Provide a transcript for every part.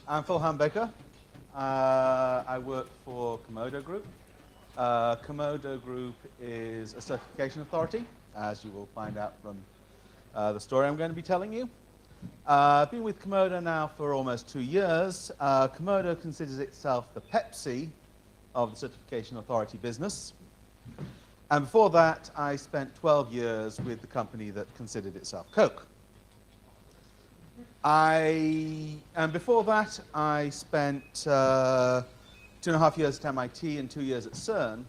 I'm Phil Hambaker. I work for Komodo Group. Komodo Group is a certification authority, as you will find out from the story I'm going to be telling you. I've been with Komodo now for almost 2 years. Komodo considers itself the Pepsi of the certification authority business. And before that, I spent 12 years with the company that considered itself Coke. And before that, I spent 2.5 years at MIT and 2 years at CERN,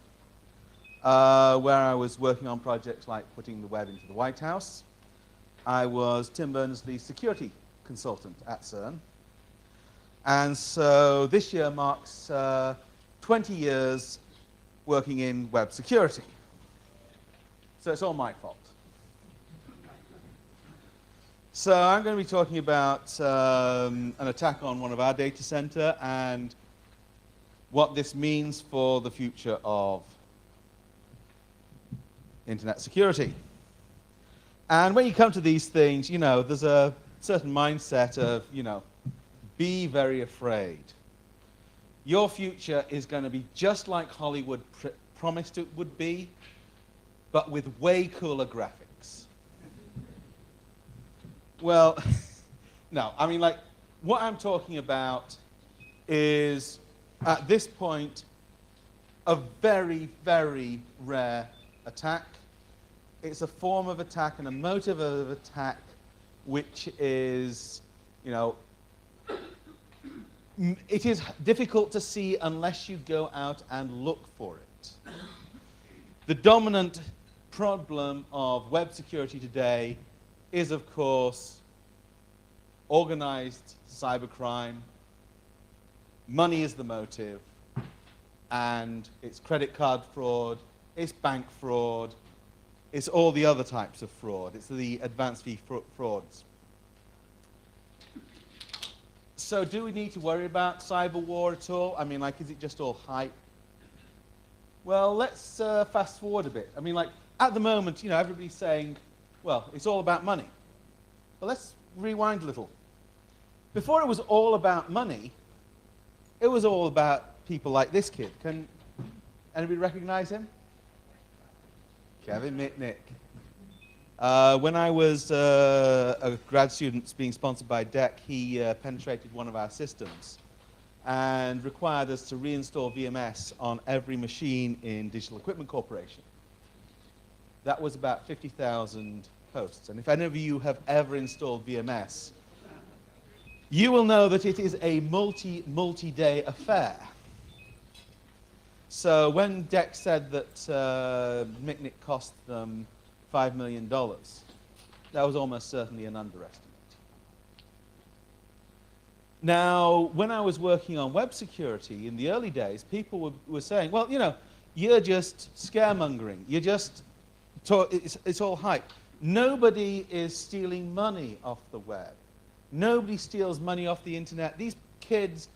where I was working on projects like putting the web into the White House. I was Tim Berners-Lee's security consultant at CERN. And so this year marks 20 years working in web security. So it's all my fault. So I'm going to be talking about an attack on one of our data center and what this means for the future of internet security. And when you come to these things, you know, there's a certain mindset of, you know, be very afraid. Your future is going to be just like Hollywood promised it would be, but with way cooler graphics. Well, no, I mean, like, what I'm talking about is, at this point, a very, very rare attack. It's a form of attack and a motive of attack which is, you know, it is difficult to see unless you go out and look for it. The dominant problem of web security today is, of course, organized cybercrime. Money is the motive, and it's credit card fraud, it's bank fraud, it's all the other types of fraud. It's the advanced fee frauds. So do we need to worry about cyberwar at all? I mean, like, is it just all hype? Well, let's fast forward a bit. I mean, like, at the moment, you know, everybody's saying, well, it's all about money. But let's rewind a little. Before it was all about money, it was all about people like this kid. Can anybody recognize him? Kevin Mitnick. When I was a grad student being sponsored by DEC, he penetrated one of our systems and required us to reinstall VMS on every machine in Digital Equipment Corporation. That was about 50,000 hosts. And if any of you have ever installed VMS, you will know that it is a multi-day affair. So when DEC said that Mitnick cost them $5 million, that was almost certainly an underestimate. Now, when I was working on web security in the early days, people were saying, well, you know, you're just scaremongering. You're just, it's all hype. Nobody is stealing money off the web. Nobody steals money off the internet. These kids,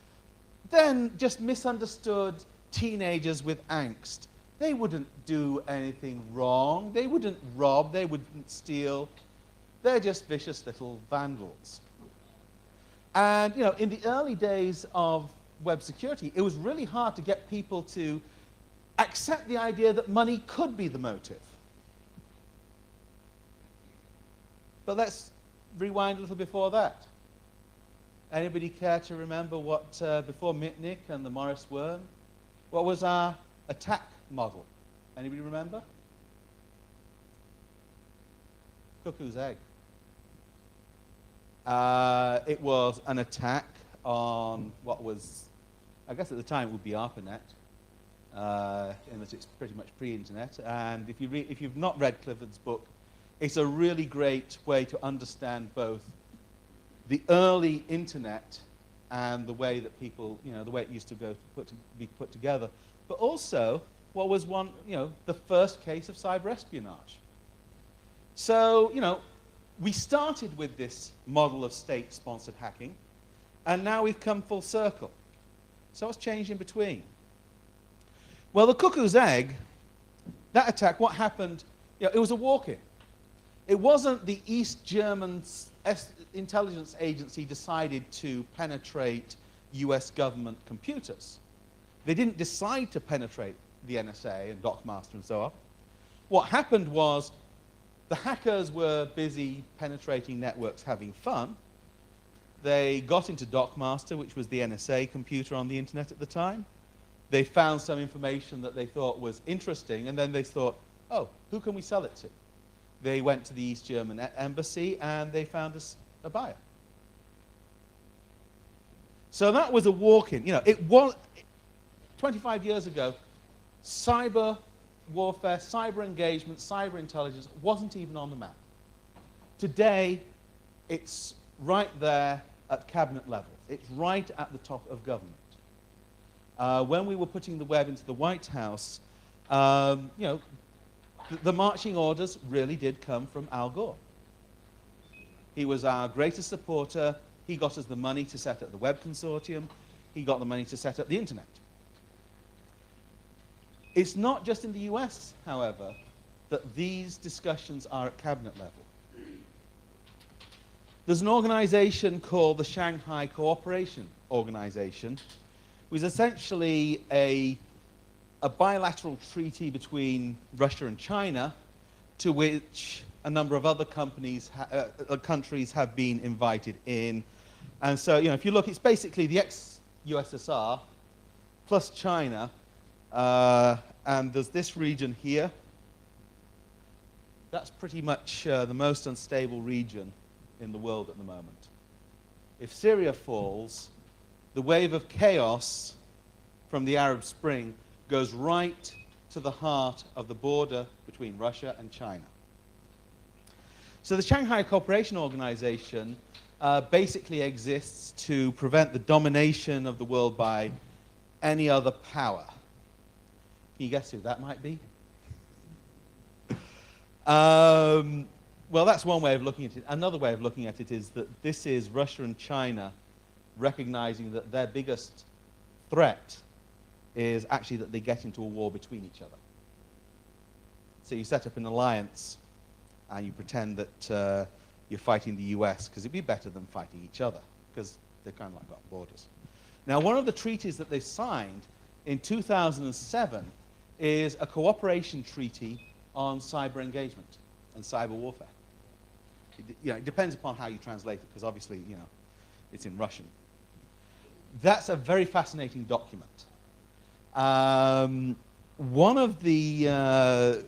then just misunderstood teenagers with angst. They wouldn't do anything wrong. They wouldn't rob. They wouldn't steal. They're just vicious little vandals. And, you know, in the early days of web security, it was really hard to get people to accept the idea that money could be the motive. But let's rewind a little before that. Anybody care to remember what, before Mitnick and the Morris worm, what was our attack model? Anybody remember? Cuckoo's egg. It was an attack on what was, I guess at the time it would be ARPANET, in that it's pretty much pre-internet. And if you've not read Clifford's book, it's a really great way to understand both the early internet and the way that people, you know, the way it used to be put together, but also what was one, you know, the first case of cyber espionage. So, you know, we started with this model of state-sponsored hacking, and now we've come full circle. So what's changed in between? Well, the cuckoo's egg, that attack, what happened, you know, it was a walk-in. It wasn't the East German intelligence agency decided to penetrate US government computers. They didn't decide to penetrate the NSA and Dockmaster and so on. What happened was the hackers were busy penetrating networks having fun. They got into Dockmaster, which was the NSA computer on the internet at the time. They found some information that they thought was interesting, and then they thought, oh, who can we sell it to? They went to the East German embassy, and they found us a buyer. So that was a walk-in. You know, it was 25 years ago, cyber warfare, cyber engagement, cyber intelligence wasn't even on the map. Today, it's right there at cabinet level. It's right at the top of government. When we were putting the web into the White House, you know, the marching orders really did come from Al Gore. He was our greatest supporter. He got us the money to set up the Web Consortium. He got the money to set up the Internet. It's not just in the US, however, that these discussions are at cabinet level. There's an organization called the Shanghai Cooperation Organization, which is essentially a bilateral treaty between Russia and China, to which a number of other countries have been invited in. And so, you know, if you look, it's basically the ex-USSR plus China, and there's this region here. That's pretty much the most unstable region in the world at the moment. If Syria falls, the wave of chaos from the Arab Spring goes right to the heart of the border between Russia and China. So the Shanghai Cooperation Organization basically exists to prevent the domination of the world by any other power. Can you guess who that might be? Well, that's one way of looking at it. Another way of looking at it is that this is Russia and China recognizing that their biggest threat is actually that they get into a war between each other. So you set up an alliance and you pretend that you're fighting the US, because it'd be better than fighting each other, because they've kind of like got borders. Now, one of the treaties that they signed in 2007 is a cooperation treaty on cyber engagement and cyber warfare. It depends upon how you translate it, because obviously, you know, it's in Russian. That's a very fascinating document. One of the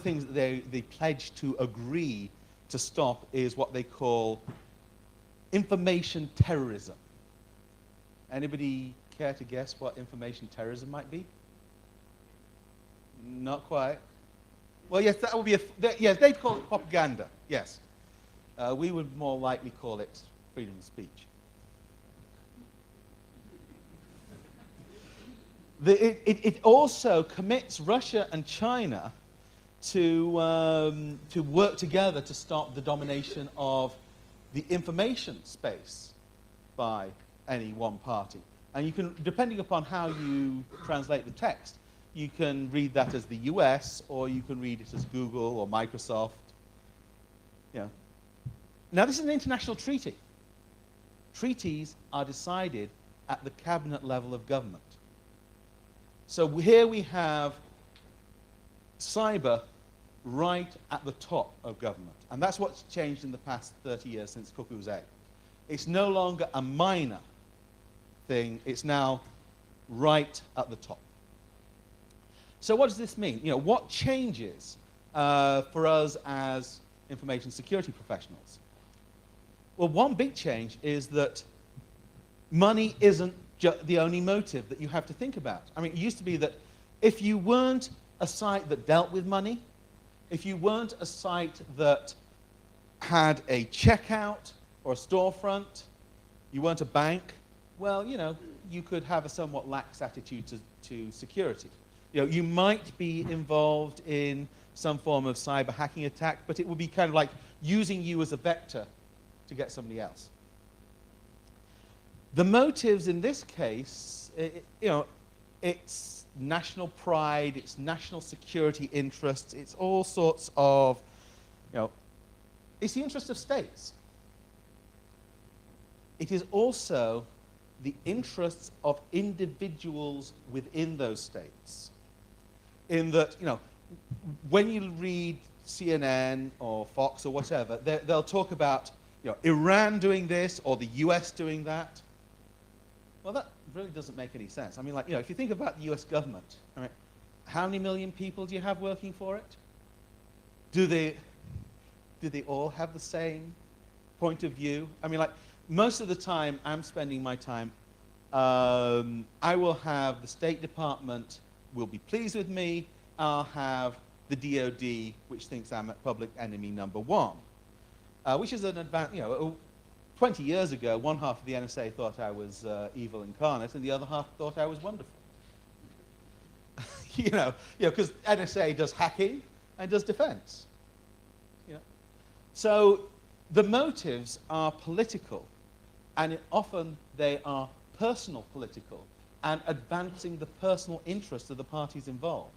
things that they pledged to agree to stop is what they call information terrorism. Anybody care to guess what information terrorism might be? Not quite. Well, yes, that would be yes, they'd call it propaganda. Yes, we would more likely call it freedom of speech. It also commits Russia and China to work together to stop the domination of the information space by any one party. And you can, depending upon how you translate the text, you can read that as the US, or you can read it as Google or Microsoft. You know. Now, this is an international treaty. Treaties are decided at the cabinet level of government. So here we have cyber right at the top of government. And that's what's changed in the past 30 years since Cuckoo's Egg. It's no longer a minor thing. It's now right at the top. So what does this mean? You know, what changes for us as information security professionals? Well, one big change is that money isn't the only motive that you have to think about. I mean, it used to be that if you weren't a site that dealt with money, if you weren't a site that had a checkout or a storefront, you weren't a bank, well, you know, you could have a somewhat lax attitude to security. You know, you might be involved in some form of cyber hacking attack, but it would be kind of like using you as a vector to get somebody else. The motives in this case, you know, it's national pride, it's national security interests, it's all sorts of, you know, it's the interest of states. It is also the interests of individuals within those states. In that, when you read CNN or Fox or whatever, they'll talk about Iran doing this or the US doing that. Well, that really doesn't make any sense. I mean, if you think about the US government, I mean, how many million people do you have working for it? Do they all have the same point of view? I mean, most of the time I'm spending my time, I will have the State Department will be pleased with me. I'll have the DOD, which thinks I'm public enemy number one, which is an advantage. 20 years ago, one half of the NSA thought I was evil incarnate, and the other half thought I was wonderful. Because NSA does hacking and does defense. So the motives are political, and often they are personal political and advancing the personal interests of the parties involved.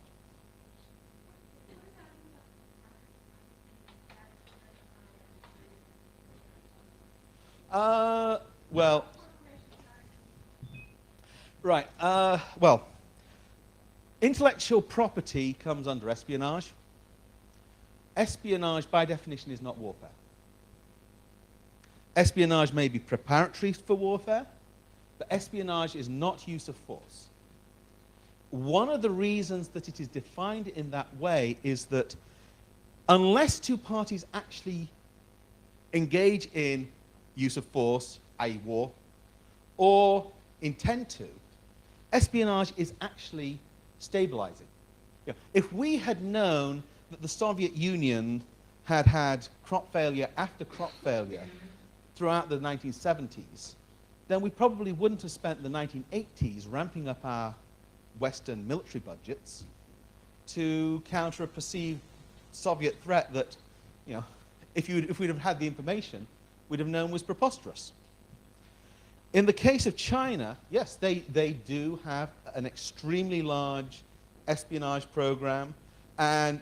Intellectual property comes under espionage. Espionage, by definition, is not warfare. Espionage may be preparatory for warfare, but espionage is not use of force. One of the reasons that it is defined in that way is that unless two parties actually engage in use of force, i.e. war, or intend to, espionage is actually stabilizing. If we had known that the Soviet Union had had crop failure after crop failure throughout the 1970s, then we probably wouldn't have spent the 1980s ramping up our Western military budgets to counter a perceived Soviet threat that, if we'd have had the information, we'd have known was preposterous. In the case of China, yes, they do have an extremely large espionage program, and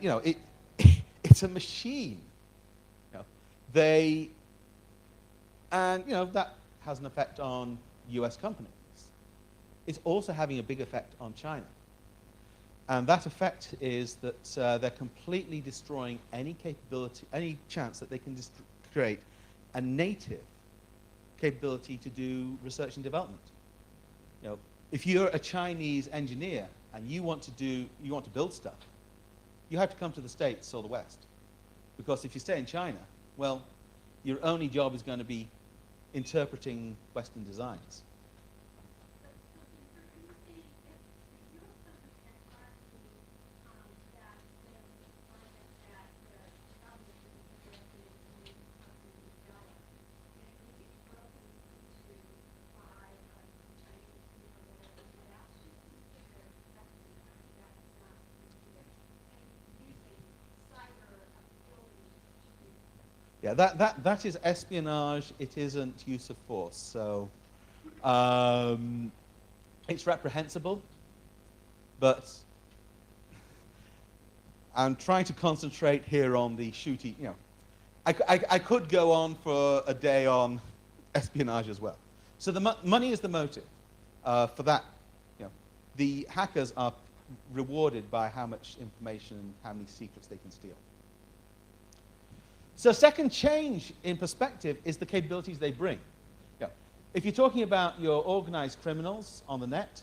it's a machine. That has an effect on US companies. It's also having a big effect on China. And that effect is that they're completely destroying any capability, any chance that they can create a native capability to do research and development. If you're a Chinese engineer and you want to build stuff, you have to come to the States or the West. Because if you stay in China, well, your only job is going to be interpreting Western designs. Yeah, that is espionage. It isn't use of force. So it's reprehensible, but I'm trying to concentrate here on the shooting. I could go on for a day on espionage as well. So the money is the motive for that. The hackers are rewarded by how much information and how many secrets they can steal. So second change in perspective is the capabilities they bring. If you're talking about your organized criminals on the net,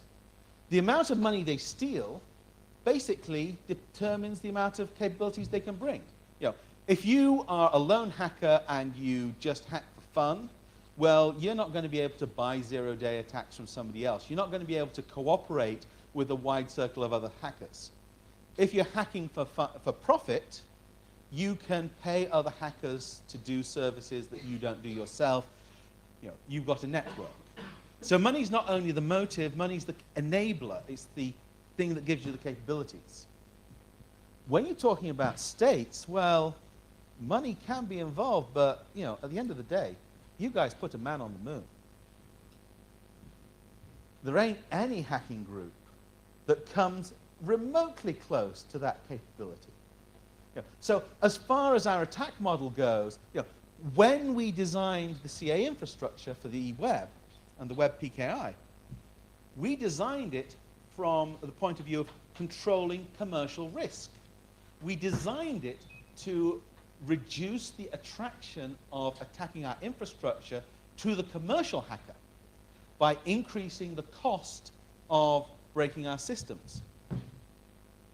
the amount of money they steal basically determines the amount of capabilities they can bring. If you are a lone hacker and you just hack for fun, well, you're not going to be able to buy zero-day attacks from somebody else. You're not going to be able to cooperate with a wide circle of other hackers. If you're hacking for profit, you can pay other hackers to do services that you don't do yourself. You've got a network. So money's not only the motive, money's the enabler. It's the thing that gives you the capabilities. When you're talking about states, well, money can be involved, but at the end of the day, you guys put a man on the moon. There ain't any hacking group that comes remotely close to that capability. So as far as our attack model goes, when we designed the CA infrastructure for the web, and the web PKI, we designed it from the point of view of controlling commercial risk. We designed it to reduce the attraction of attacking our infrastructure to the commercial hacker by increasing the cost of breaking our systems.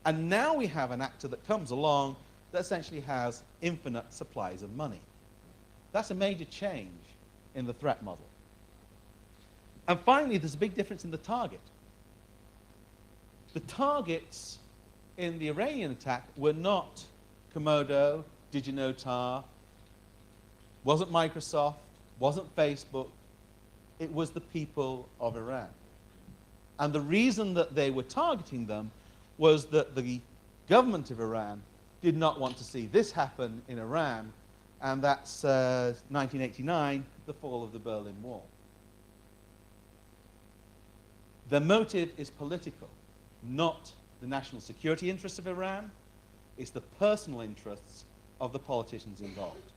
And now we have an actor that comes along that essentially has infinite supplies of money. That's a major change in the threat model. And finally, there's a big difference in the target. The targets in the Iranian attack were not Komodo, DigiNotar, wasn't Microsoft, wasn't Facebook. It was the people of Iran. And the reason that they were targeting them was that the government of Iran did not want to see this happen in Iran, and that's 1989, the fall of the Berlin Wall. The motive is political, not the national security interests of Iran. It's the personal interests of the politicians involved.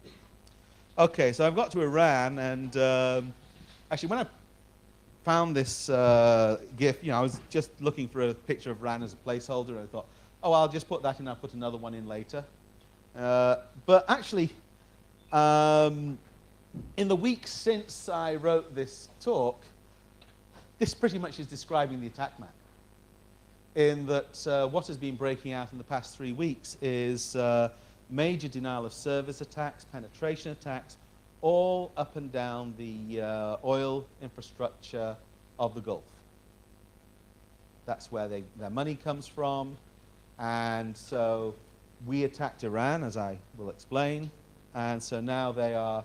Okay, so I've got to Iran, and actually when I found this GIF, you know, I was just looking for a picture of Iran as a placeholder, and I thought, oh, I'll just put that in, I'll put another one in later. But actually, in the weeks since I wrote this talk, this pretty much is describing the attack map, in that what has been breaking out in the past 3 weeks is major denial of service attacks, penetration attacks, all up and down the oil infrastructure of the Gulf. That's where their money comes from. And so we attacked Iran, as I will explain. And so now they are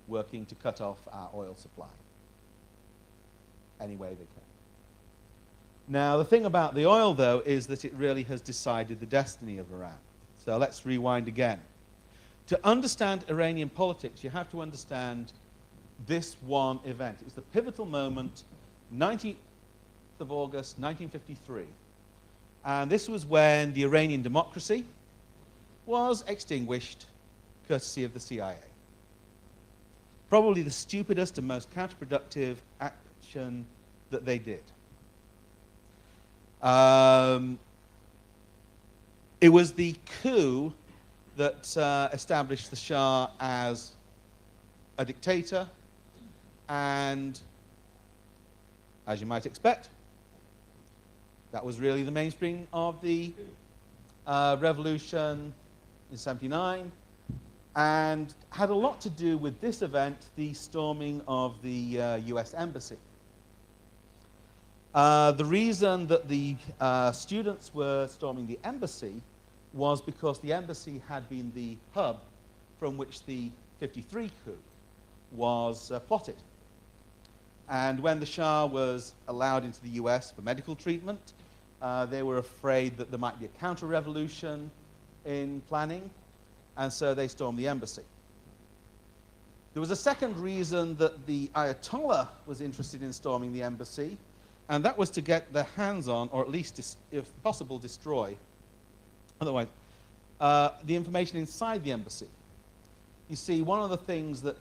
working to cut off our oil supply any way they can. Now, the thing about the oil, though, is that it really has decided the destiny of Iran. So let's rewind again. To understand Iranian politics, you have to understand this one event. It was the pivotal moment, 19th of August, 1953. And this was when the Iranian democracy was extinguished, courtesy of the CIA. Probably the stupidest and most counterproductive action that they did. It was the coup that established the Shah as a dictator, and as you might expect, that was really the mainspring of the revolution in '79, and had a lot to do with this event, the storming of the US embassy. The reason that the students were storming the embassy was because the embassy had been the hub from which the '53 coup was plotted. And when the Shah was allowed into the US for medical treatment, they were afraid that there might be a counter-revolution in planning, and so they stormed the embassy. There was a second reason that the Ayatollah was interested in storming the embassy, and that was to get their hands on, or at least, if possible, destroy, otherwise, the information inside the embassy. You see, one of the things that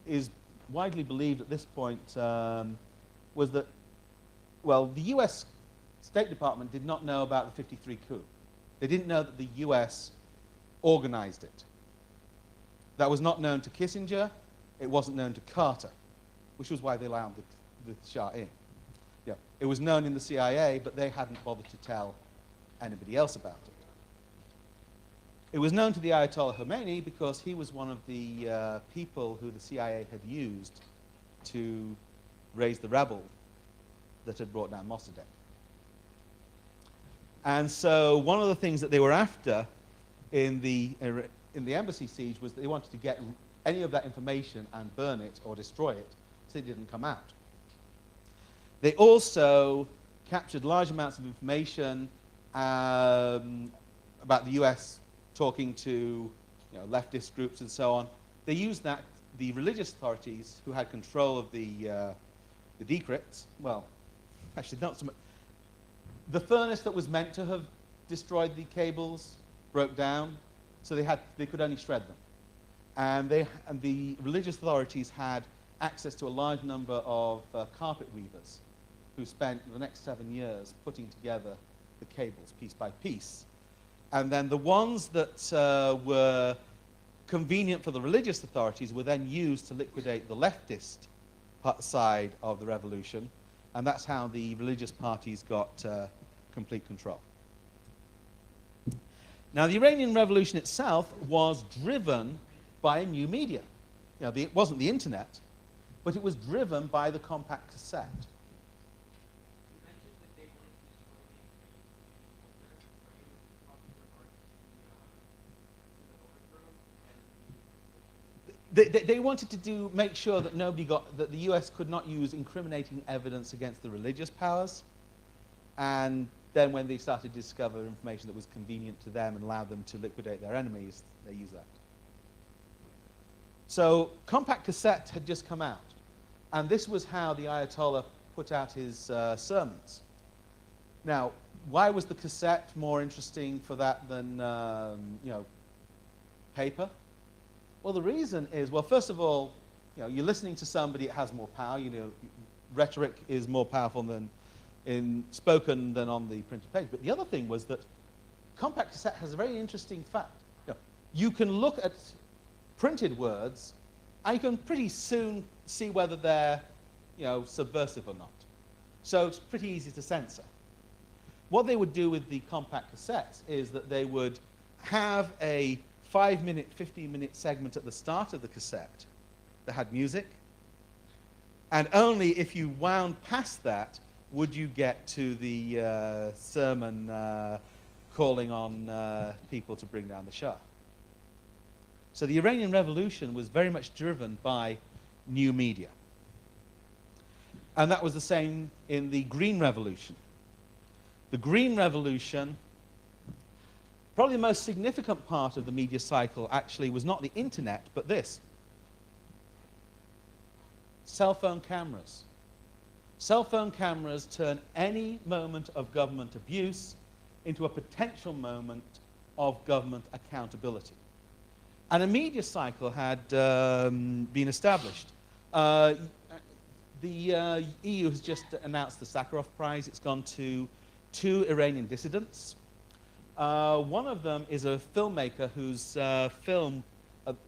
is widely believed at this point was that, well, the US State Department did not know about the '53 coup. They didn't know that the US organized it. That was not known to Kissinger. It wasn't known to Carter, which was why they allowed the Shah in. Yeah, it was known in the CIA, but they hadn't bothered to tell anybody else about it. It was known to the Ayatollah Khomeini because he was one of the people who the CIA had used to raise the rebel that had brought down Mossadegh. And so one of the things that they were after in the embassy siege was that they wanted to get any of that information and burn it or destroy it so it didn't come out. They also captured large amounts of information about the US talking to leftist groups and so on. They used that, the religious authorities who had control of the decrypts, well, actually not so much. The furnace that was meant to have destroyed the cables broke down, so they could only shred them. And the religious authorities had access to a large number of carpet weavers who spent the next 7 years putting together the cables piece by piece. And then the ones that were convenient for the religious authorities were then used to liquidate the leftist side of the revolution, and that's how the religious parties got complete control. Now, the Iranian Revolution itself was driven by a new media. You know, it wasn't the internet, but it was driven by the compact cassette. They wanted to make sure that that the US could not use incriminating evidence against the religious powers, and then when they started to discover information that was convenient to them and allowed them to liquidate their enemies, they used that. So compact cassette had just come out, and this was how the Ayatollah put out his sermons. Now, why was the cassette more interesting for that than paper? Well, the reason is, well, first of all, you're listening to somebody, it has more power. Rhetoric is more powerful in spoken than on the printed page. But the other thing was that compact cassette has a very interesting fact. You can look at printed words, and you can pretty soon see whether they're, subversive or not. So it's pretty easy to censor. What they would do with the compact cassettes is that they would have a 5-minute, 15-minute segment at the start of the cassette that had music, and only if you wound past that would you get to the sermon calling on people to bring down the Shah. So the Iranian Revolution was very much driven by new media. And that was the same in the Green Revolution. The Green Revolution, probably the most significant part of the media cycle actually was not the internet, but this. Cell phone cameras. Cell phone cameras turn any moment of government abuse into a potential moment of government accountability. And a media cycle had been established. The EU has just announced the Sakharov Prize. It's gone to 2 Iranian dissidents. One of them is a filmmaker whose film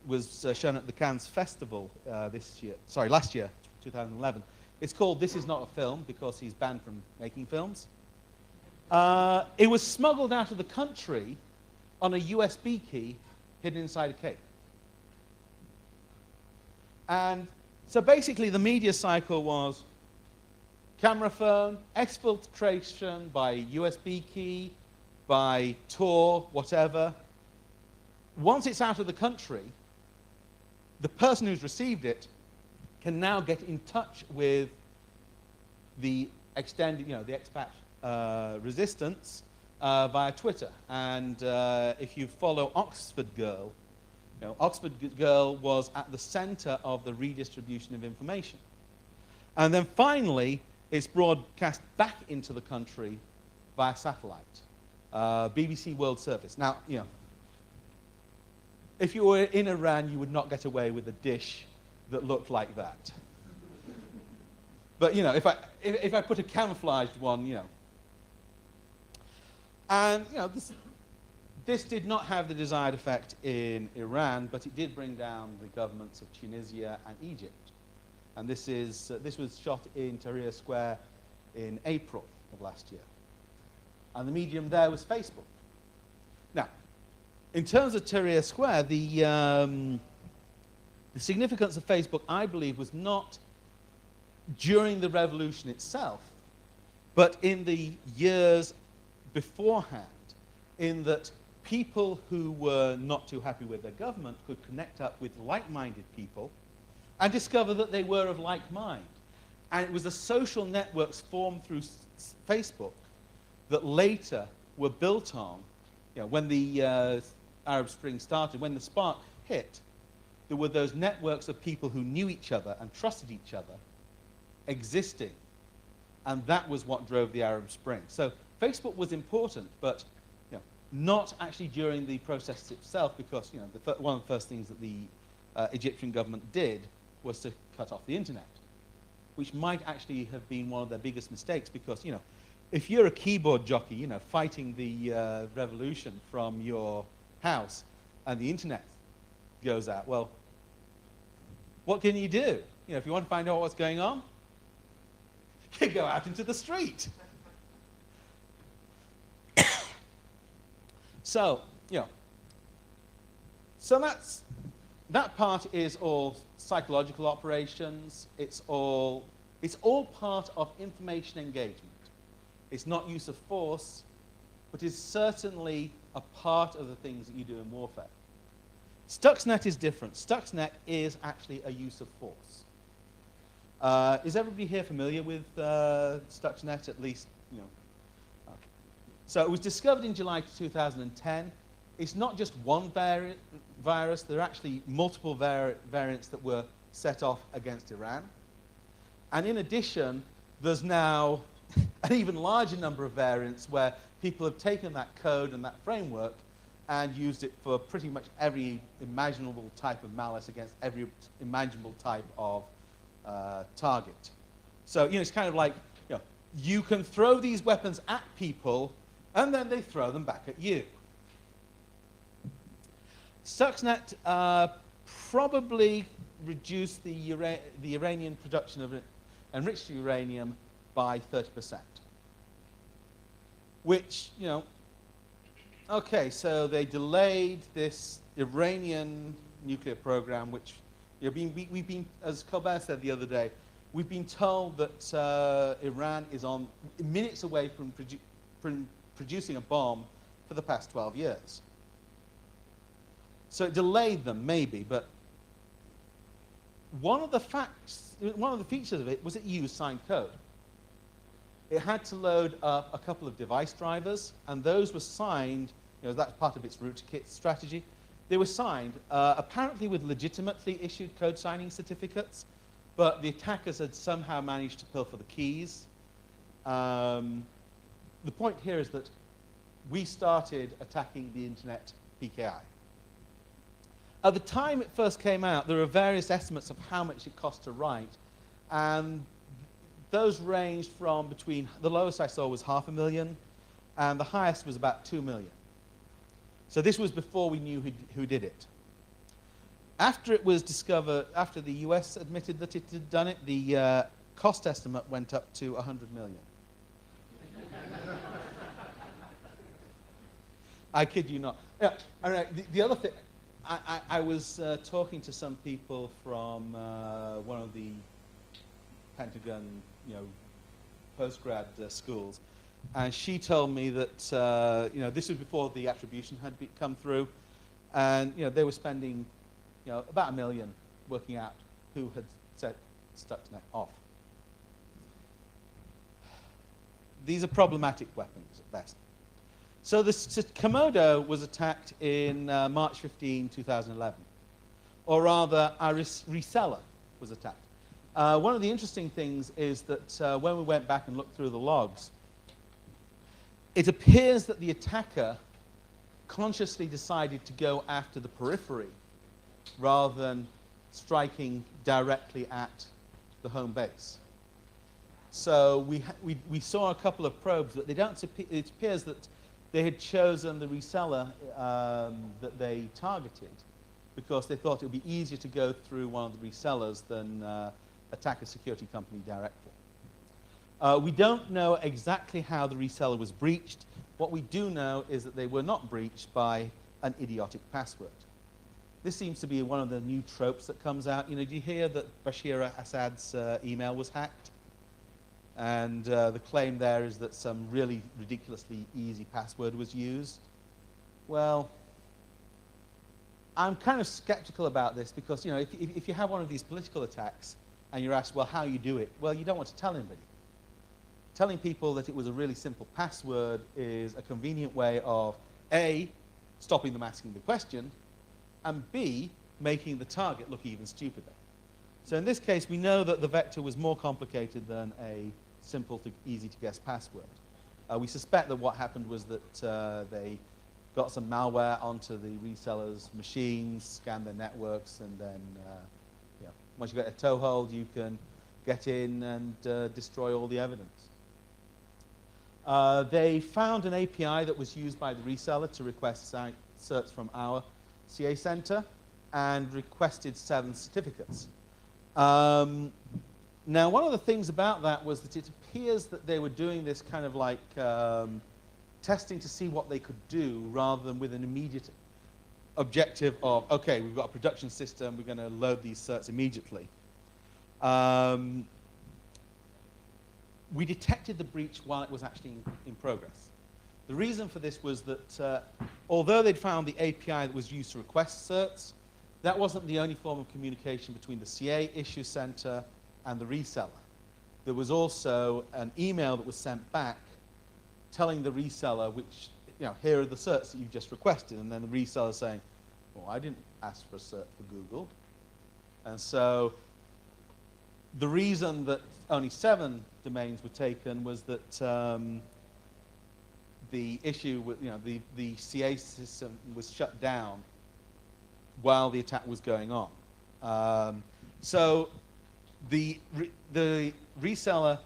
was shown at the Cannes Festival last year, 2011. It's called This Is Not a Film because he's banned from making films. It was smuggled out of the country on a USB key hidden inside a cake. And so basically the media cycle was camera phone, exfiltration by USB key, by Tor, whatever. Once it's out of the country, the person who's received it can now get in touch with the extended, the expat resistance via Twitter. And if you follow Oxford Girl, Oxford Girl was at the center of the redistribution of information. And then finally, it's broadcast back into the country via satellite. BBC World Service. Now, if you were in Iran, you would not get away with a dish that looked like that. But, if I put a camouflaged one, And, this did not have the desired effect in Iran, but it did bring down the governments of Tunisia and Egypt. And this was shot in Tahrir Square in April of last year. And the medium there was Facebook. Now, in terms of Tahrir Square, the significance of Facebook, I believe, was not during the revolution itself, but in the years beforehand, in that people who were not too happy with their government could connect up with like-minded people and discover that they were of like mind. And it was the social networks formed through Facebook that later were built on, when the Arab Spring started, when the spark hit, there were those networks of people who knew each other and trusted each other existing. And that was what drove the Arab Spring. So Facebook was important, but not actually during the process itself, because one of the first things that the Egyptian government did was to cut off the internet, which might actually have been one of their biggest mistakes because, if you're a keyboard jockey, fighting the revolution from your house and the internet goes out, well, what can you do? If you want to find out what's going on, you go out into the street. So, so that part is all psychological operations. It's all part of information engagement. It's not use of force, but it's certainly a part of the things that you do in warfare. Stuxnet is different. Stuxnet is actually a use of force. Is everybody here familiar with Stuxnet, at least? So it was discovered in July 2010. It's not just one virus. There are actually multiple variants that were set off against Iran. And in addition, there's now an even larger number of variants where people have taken that code and that framework and used it for pretty much every imaginable type of malice against every imaginable type of target. So, it's kind of like, you can throw these weapons at people and then they throw them back at you. Stuxnet probably reduced the Iranian production of enriched uranium by 30%. Which, okay, so they delayed this Iranian nuclear program, which we've been, as Colbert said the other day, we've been told that Iran is on minutes away from producing a bomb for the past 12 years. So it delayed them, maybe, but one of the features of it was it used signed code. It had to load up a couple of device drivers, and those were signed, that's part of its rootkit strategy. They were signed, apparently with legitimately issued code signing certificates, but the attackers had somehow managed to pilfer the keys. The point here is that we started attacking the internet PKI. At the time it first came out, there were various estimates of how much it cost to write, and those ranged from between, the lowest I saw was $500,000, and the highest was about $2 million. So this was before we knew who did it. After it was discovered, after the US admitted that it had done it, the cost estimate went up to $100 million. I kid you not. Yeah, all right, the other thing, I was talking to some people from one of the Pentagon, postgrad schools, and she told me that this was before the attribution had come through, and they were spending about $1 million working out who had set Stuxnet off. These are problematic weapons at best. So the Komodo was attacked in March 15, 2011, or rather, our reseller was attacked. One of the interesting things is that when we went back and looked through the logs, it appears that the attacker consciously decided to go after the periphery rather than striking directly at the home base. So we saw a couple of probes, but it appears that they had chosen the reseller that they targeted because they thought it would be easier to go through one of the resellers than attack a security company directly. We don't know exactly how the reseller was breached. What we do know is that they were not breached by an idiotic password. This seems to be one of the new tropes that comes out. Did you hear that Bashir Assad's email was hacked? And the claim there is that some really ridiculously easy password was used. Well, I'm kind of skeptical about this because, if you have one of these political attacks and you're asked, well, how you do it? Well, you don't want to tell anybody. Telling people that it was a really simple password is a convenient way of, A, stopping them asking the question, and B, making the target look even stupider. So in this case, we know that the vector was more complicated than a simple to easy to guess password. We suspect that what happened was that they got some malware onto the resellers' machines, scanned their networks, and then Once you get a toehold, you can get in and destroy all the evidence. They found an API that was used by the reseller to request certs from our CA center and requested 7 certificates. Now, one of the things about that was that it appears that they were doing this kind of like testing to see what they could do rather than with an immediate objective of, okay, we've got a production system, we're going to load these certs immediately. We detected the breach while it was actually in progress. The reason for this was that although they'd found the API that was used to request certs, that wasn't the only form of communication between the CA issue center and the reseller. There was also an email that was sent back telling the reseller, which, here are the certs that you've just requested, and then the reseller saying, well, I didn't ask for a cert for Google. And so the reason that only 7 domains were taken was that the issue with, the CA system was shut down while the attack was going on. So the reseller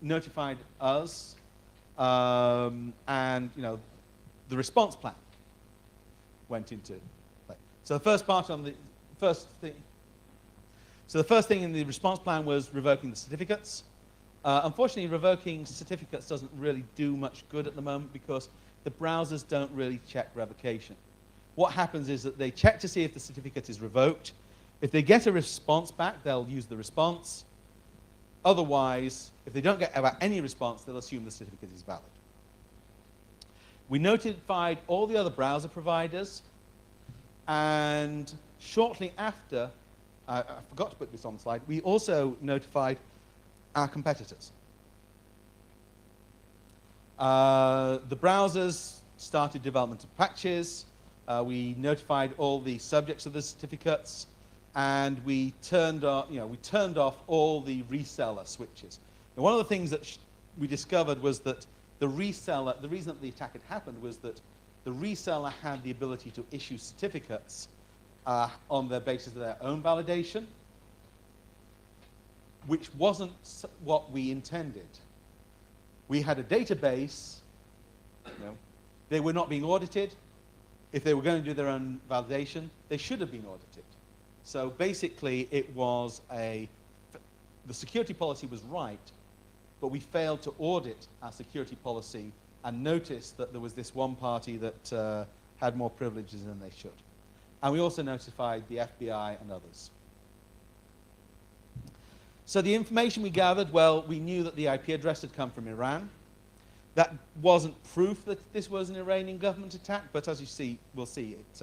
notified us, and the response plan went into play. So the first part on the first thing. So the first thing in the response plan was revoking the certificates. Unfortunately, revoking certificates doesn't really do much good at the moment because the browsers don't really check revocation. What happens is that they check to see if the certificate is revoked. If they get a response back, they'll use the response. Otherwise, if they don't get about any response, they'll assume the certificate is valid. We notified all the other browser providers, and shortly after, I forgot to put this on the slide, we also notified our competitors. The browsers started development of patches. We notified all the subjects of the certificates, and we turned off all the reseller switches. And one of the things that we discovered was that the reason that the attack had happened was that the reseller had the ability to issue certificates on the basis of their own validation, which wasn't what we intended. We had a database, they were not being audited. If they were going to do their own validation, they should have been audited. So basically, it was the security policy was right, but we failed to audit our security policy and noticed that there was this one party that had more privileges than they should. And we also notified the FBI and others. So the information we gathered, well, we knew that the IP address had come from Iran. That wasn't proof that this was an Iranian government attack, but as you see, we'll see it.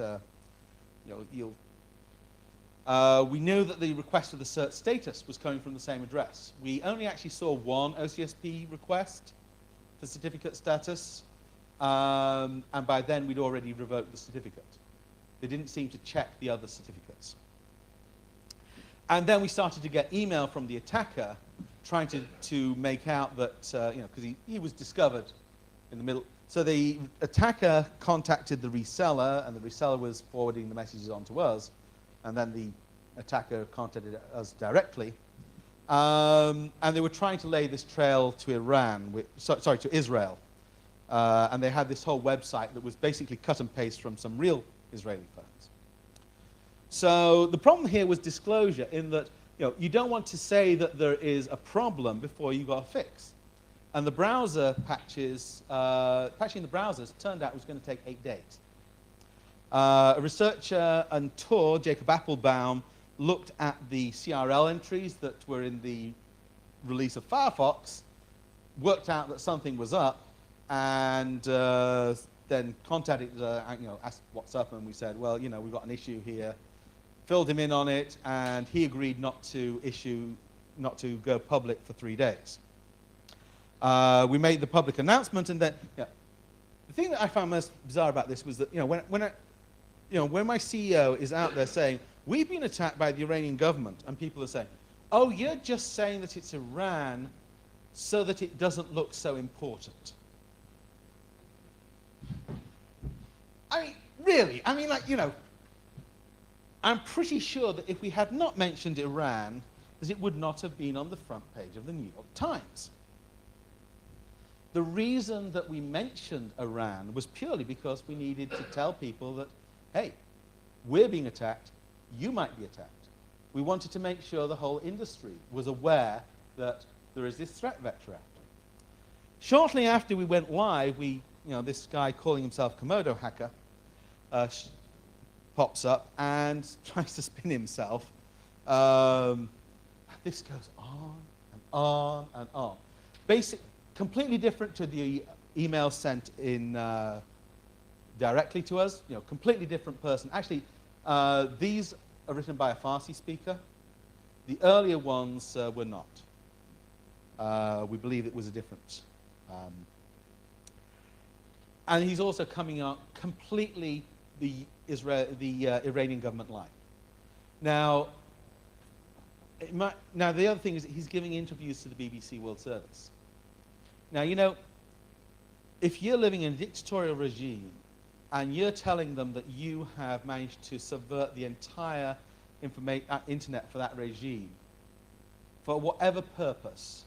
We knew that the request for the cert status was coming from the same address. We only actually saw one OCSP request for certificate status, and by then we'd already revoked the certificate. They didn't seem to check the other certificates. And then we started to get email from the attacker trying to make out that, because he was discovered in the middle. So the attacker contacted the reseller, and the reseller was forwarding the messages on to us, and then the attacker contacted us directly. And they were trying to lay this trail to to Israel. And they had this whole website that was basically cut and paste from some real Israeli phones. So the problem here was disclosure, in that you don't want to say that there is a problem before you got a fix. And the browser patches, patching the browsers, turned out was going to take 8 days. A researcher and Tor, Jacob Applebaum, looked at the CRL entries that were in the release of Firefox, worked out that something was up, and then contacted, asked what's up, and we said, well, we've got an issue here. Filled him in on it, and he agreed not to go public for 3 days. We made the public announcement, and then the thing that I found most bizarre about this was that when my CEO is out there saying, we've been attacked by the Iranian government, and people are saying, oh, you're just saying that it's Iran so that it doesn't look so important. I mean, really? I mean, I'm pretty sure that if we had not mentioned Iran, that it would not have been on the front page of the New York Times. The reason that we mentioned Iran was purely because we needed to tell people that, hey, we're being attacked, you might be attacked. We wanted to make sure the whole industry was aware that there is this threat vector out there. Shortly after we went live, this guy calling himself Komodo Hacker pops up and tries to spin himself. This goes on and on and on. Completely different to the email sent in directly to us. Completely different person. Actually, these are written by a Farsi speaker. The earlier ones were not. We believe it was a different. And he's also coming out completely the Iranian government line. Now, the other thing is that he's giving interviews to the BBC World Service. Now, if you're living in a dictatorial regime and you're telling them that you have managed to subvert the entire internet for that regime, for whatever purpose,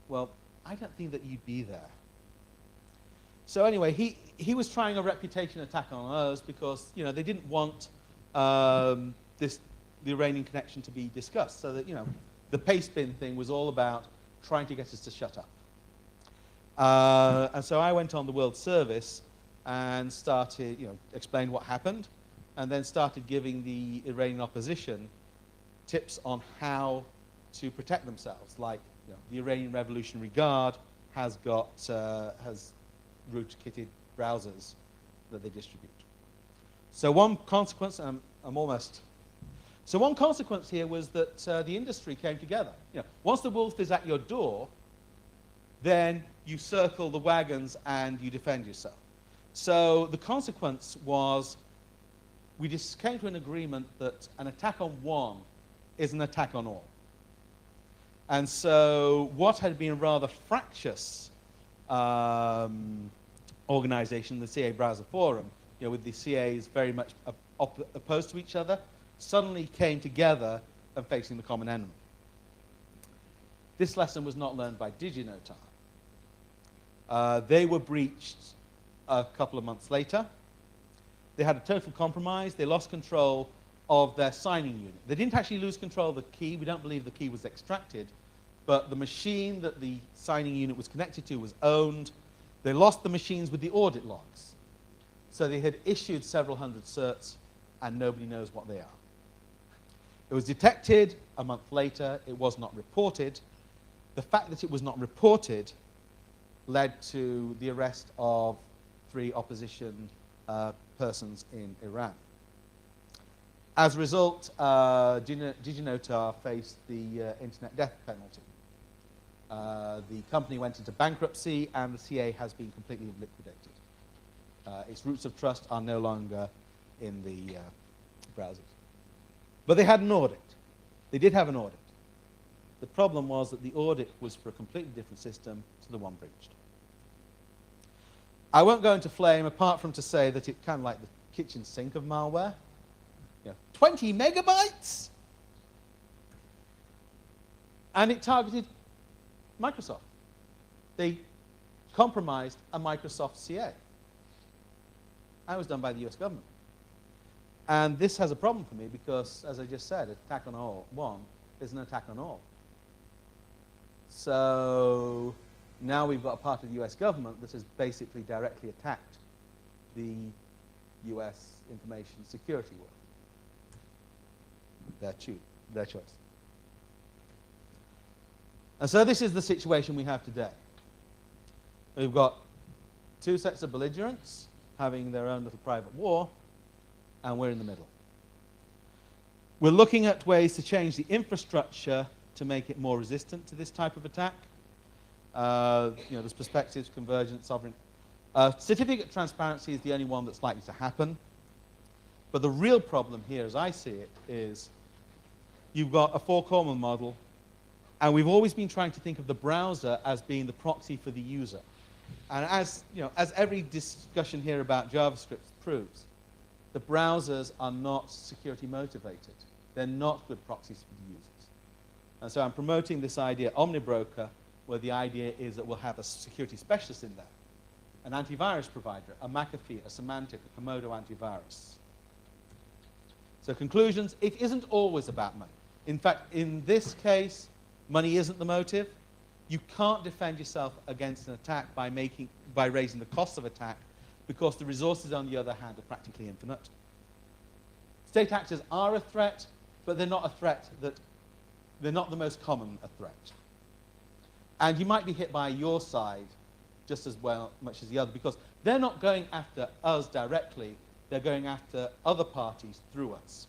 well, I don't think that you'd be there. So anyway, he was trying a reputation attack on us because, they didn't want the Iranian connection to be discussed. So that, the paste bin thing was all about trying to get us to shut up. And so I went on the World Service and started, explained what happened, and then started giving the Iranian opposition tips on how to protect themselves. Like, the Iranian Revolutionary Guard has got rootkitted browsers that they distribute. So one consequence, So one consequence here was that the industry came together. Once the wolf is at your door, then you circle the wagons and you defend yourself. So the consequence was we just came to an agreement that an attack on one is an attack on all. And so what had been a rather fractious organization, the CA Browser Forum, with the CAs very much opposed to each other, suddenly came together and facing the common enemy. This lesson was not learned by DigiNotar. They were breached a couple of months later. They had a total compromise. They lost control of their signing unit. They didn't actually lose control of the key. We don't believe the key was extracted. But the machine that the signing unit was connected to was owned. They lost the machines with the audit logs. So they had issued several hundred certs, and nobody knows what they are. It was detected a month later. It was not reported. The fact that it was not reported led to the arrest of 3 opposition persons in Iran. As a result, DigiNotar faced the internet death penalty. The company went into bankruptcy, and the CA has been completely liquidated. Its roots of trust are no longer in the browsers. But they had an audit. They did have an audit. The problem was that the audit was for a completely different system to the one breached. I won't go into flame, apart from to say that it's kind of like the kitchen sink of malware. 20 megabytes? And it targeted Microsoft. They compromised a Microsoft CA. That was done by the US government. And this has a problem for me because, as I just said, an attack on all one is an attack on all. So now we've got a part of the US government that has basically directly attacked the US information security world. Their choice. And so this is the situation we have today. We've got 2 sets of belligerents having their own little private war, and we're in the middle. We're looking at ways to change the infrastructure to make it more resistant to this type of attack. There's perspectives, convergence, sovereign. Certificate transparency is the only one that's likely to happen. But the real problem here, as I see it, is you've got a 4-column model, and we've always been trying to think of the browser as being the proxy for the user. And as every discussion here about JavaScript proves, the browsers are not security motivated. They're not good proxies for the users. And so I'm promoting this idea, OmniBroker, where the idea is that we'll have a security specialist in there, an antivirus provider, a McAfee, a Symantec, a Komodo antivirus. So conclusions, it isn't always about money. In fact, in this case, money isn't the motive. You can't defend yourself against an attack by raising the cost of attack, because the resources, on the other hand, are practically infinite. State actors are a threat, but they're not a threat they're not the most common a threat. And you might be hit by your side just as much as the other, because they're not going after us directly, they're going after other parties through us.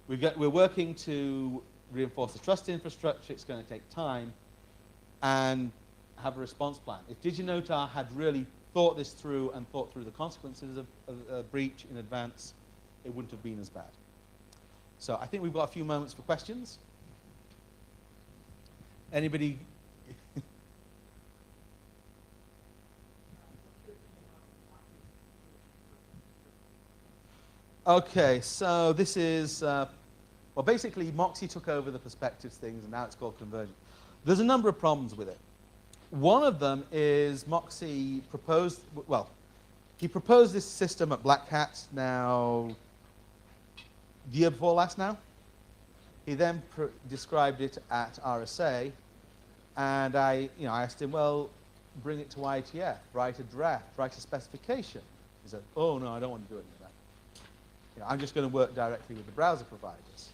We're working to reinforce the trust infrastructure. It's going to take time, and have a response plan. If DigiNotar had really thought this through and thought through the consequences of a breach in advance, it wouldn't have been as bad. So I think we've got a few moments for questions. Anybody? Okay, so this is, well, basically Moxie took over the perspectives things, and now it's called convergence. There's a number of problems with it. One of them is Moxie proposed, well, he proposed this system at Black Hat now, the year before last now. He then described it at RSA, and I asked him, well, bring it to IETF, write a draft, write a specification. He said, oh no, I don't want to do it like that. I'm just going to work directly with the browser providers.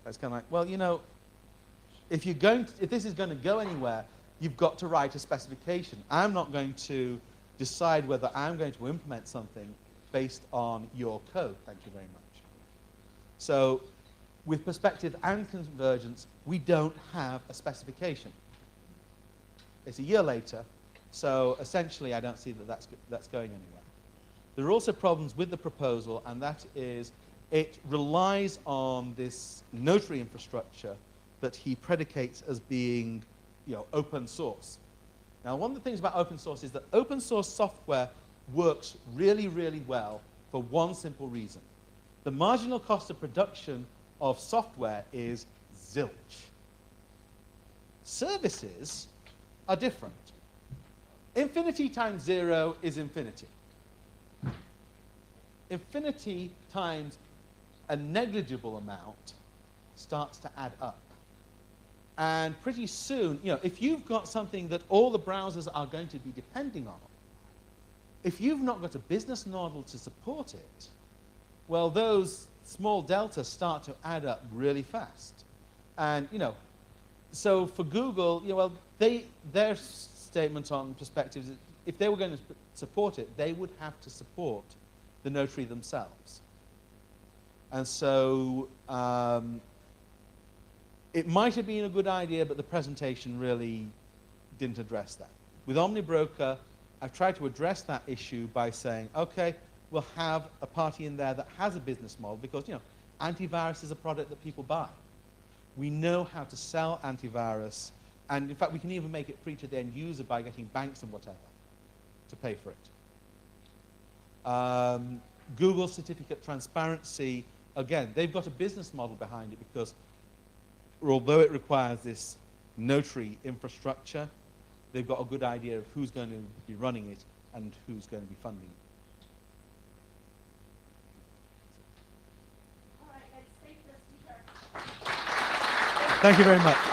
It's kind of like, well, if this is going to go anywhere, you've got to write a specification. I'm not going to decide whether I'm going to implement something based on your code. Thank you very much. So with perspective and convergence, we don't have a specification. It's a year later, so essentially I don't see that that's going anywhere. There are also problems with the proposal, and that is it relies on this notary infrastructure that he predicates as being open source. Now, one of the things about open source is that open source software works really, really well for one simple reason. The marginal cost of production of software is zilch. Services are different. Infinity times 0 is infinity. Infinity times a negligible amount starts to add up. And pretty soon, if you've got something that all the browsers are going to be depending on, if you've not got a business model to support it, well, those small deltas start to add up really fast. And, so for Google, well, their statement on perspectives, if they were going to support it, they would have to support the notary themselves. And so it might have been a good idea, but the presentation really didn't address that. With OmniBroker, I've tried to address that issue by saying, okay, we'll have a party in there that has a business model, because antivirus is a product that people buy. We know how to sell antivirus, and in fact, we can even make it free to the end user by getting banks and whatever to pay for it. Google certificate transparency, again, they've got a business model behind it, because although it requires this notary infrastructure, they've got a good idea of who's going to be running it and who's going to be funding it. All right, let's take the speaker. Thank you very much.